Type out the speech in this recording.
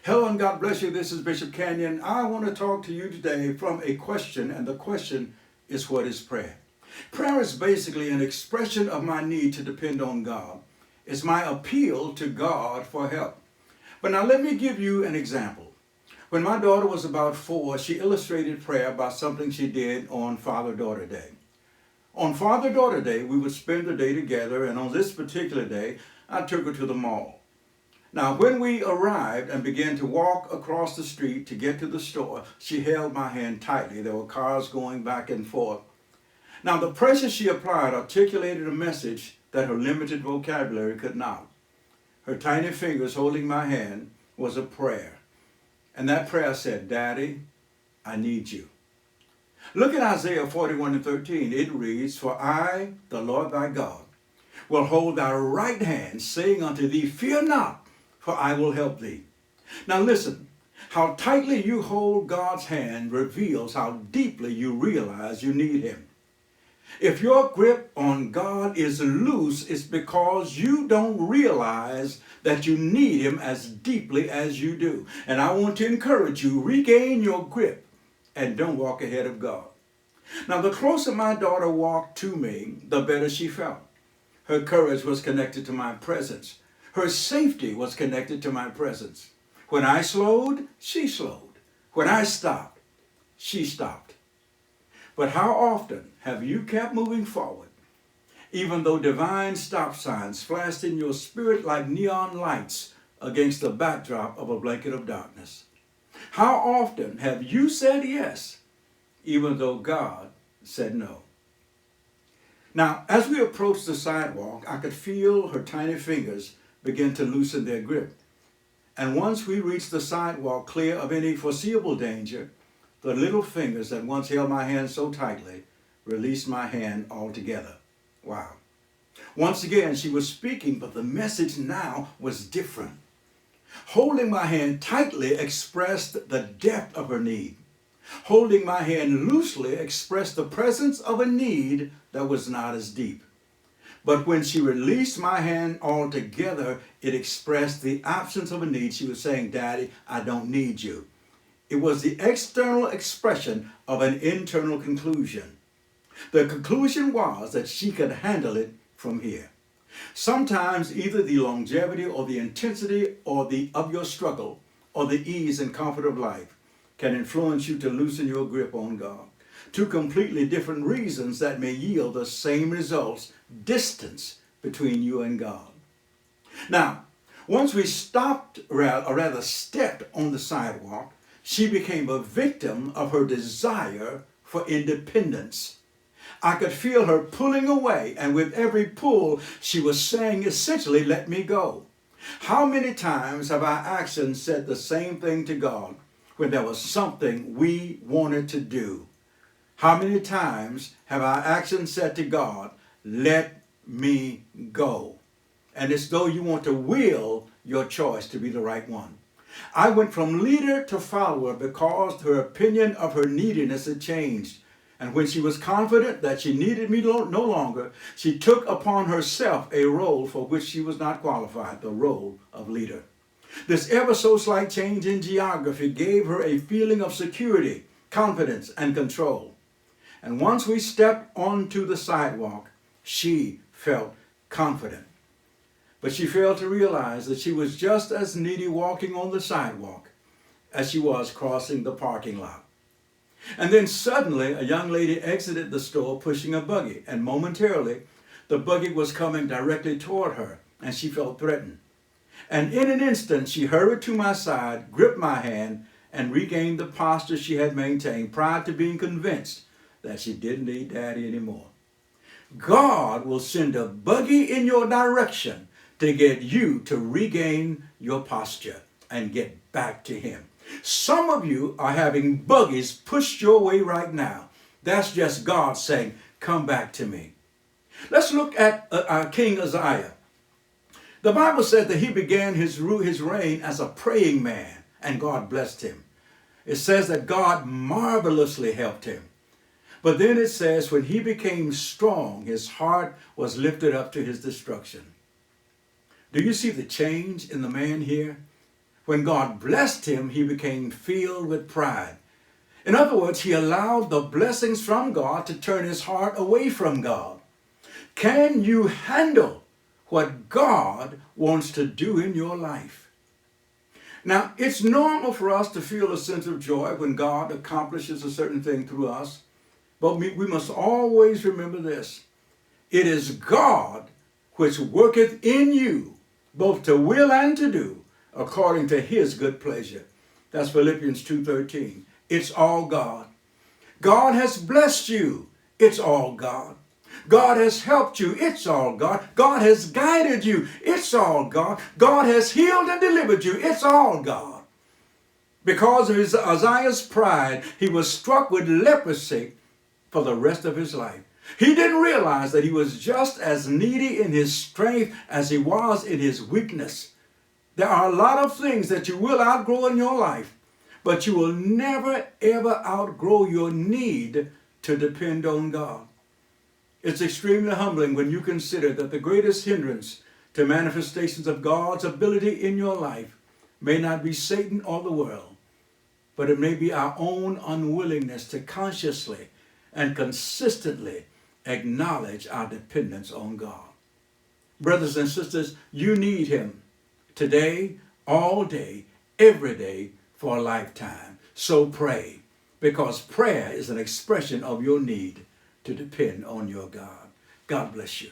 Hello and God bless you. This is Bishop Kenyon. I want to talk to you today from a question, and the question is, what is prayer? Prayer is basically an expression of my need to depend on God. It's my appeal to God for help. But now let me give you an example. When my daughter was about 4, she illustrated prayer by something she did on Father-Daughter Day. On Father-Daughter Day, we would spend the day together, and on this particular day, I took her to the mall. Now, when we arrived and began to walk across the street to get to the store, she held my hand tightly. There were cars going back and forth. Now, the pressure she applied articulated a message that her limited vocabulary could not. Her tiny fingers holding my hand was a prayer. And that prayer said, "Daddy, I need you." Look at Isaiah 41:13. It reads, "For I, the Lord thy God, will hold thy right hand, saying unto thee, Fear not, for I will help thee." Now listen, how tightly you hold God's hand reveals how deeply you realize you need him. If your grip on God is loose, it's because you don't realize that you need him as deeply as you do. And I want to encourage you, regain your grip and don't walk ahead of God. Now, the closer my daughter walked to me, the better she felt. Her courage was connected to my presence. Her safety was connected to my presence. When I slowed, she slowed. When I stopped, she stopped. But how often have you kept moving forward, even though divine stop signs flashed in your spirit like neon lights against the backdrop of a blanket of darkness? How often have you said yes, even though God said no? Now, as we approached the sidewalk, I could feel her tiny fingers begin to loosen their grip. And once we reached the sidewalk clear of any foreseeable danger, the little fingers that once held my hand so tightly released my hand altogether. Wow. Once again, she was speaking, but the message now was different. Holding my hand tightly expressed the depth of her need. Holding my hand loosely expressed the presence of a need that was not as deep. But when she released my hand altogether, it expressed the absence of a need. She was saying, "Daddy, I don't need you." It was the external expression of an internal conclusion. The conclusion was that she could handle it from here. Sometimes either the longevity or the intensity of your struggle or the ease and comfort of life can influence you to loosen your grip on God. Two completely different reasons that may yield the same results: distance between you and God. Now, once we stopped, or rather stepped on the sidewalk, she became a victim of her desire for independence. I could feel her pulling away, and with every pull, she was saying essentially, "Let me go." How many times have our actions said the same thing to God when there was something we wanted to do? How many times have our actions said to God, "Let me go"? And it's though you want to will your choice to be the right one. I went from leader to follower because her opinion of her neediness had changed. And when she was confident that she needed me no longer, she took upon herself a role for which she was not qualified, the role of leader. This ever so slight change in geography gave her a feeling of security, confidence, and control. And once we stepped onto the sidewalk, she felt confident. But she failed to realize that she was just as needy walking on the sidewalk as she was crossing the parking lot. And then suddenly a young lady exited the store pushing a buggy, and momentarily the buggy was coming directly toward her, and she felt threatened. And in an instant she hurried to my side, gripped my hand, and regained the posture she had maintained prior to being convinced that she didn't need Daddy anymore. God will send a buggy in your direction to get you to regain your posture and get back to him. Some of you are having buggies pushed your way right now. That's just God saying, "Come back to me." Let's look at King Uzziah. The Bible said that he began his reign as a praying man, and God blessed him. It says that God marvelously helped him. But then it says when he became strong, his heart was lifted up to his destruction. Do you see the change in the man here? When God blessed him, he became filled with pride. In other words, he allowed the blessings from God to turn his heart away from God. Can you handle what God wants to do in your life? Now, it's normal for us to feel a sense of joy when God accomplishes a certain thing through us, but we must always remember this. It is God which worketh in you, both to will and to do, according to his good pleasure. That's Philippians 2:13. It's all God. God has blessed you. It's all God. God has helped you. It's all God. God has guided you. It's all God. God has healed and delivered you. It's all God. Because of Uzziah's pride, he was struck with leprosy for the rest of his life. He didn't realize that he was just as needy in his strength as he was in his weakness. There are a lot of things that you will outgrow in your life, but you will never, ever outgrow your need to depend on God. It's extremely humbling when you consider that the greatest hindrance to manifestations of God's ability in your life may not be Satan or the world, but it may be our own unwillingness to consciously and consistently acknowledge our dependence on God. Brothers and sisters, you need him today, all day, every day, for a lifetime. So pray, because prayer is an expression of your need to depend on your God. God bless you.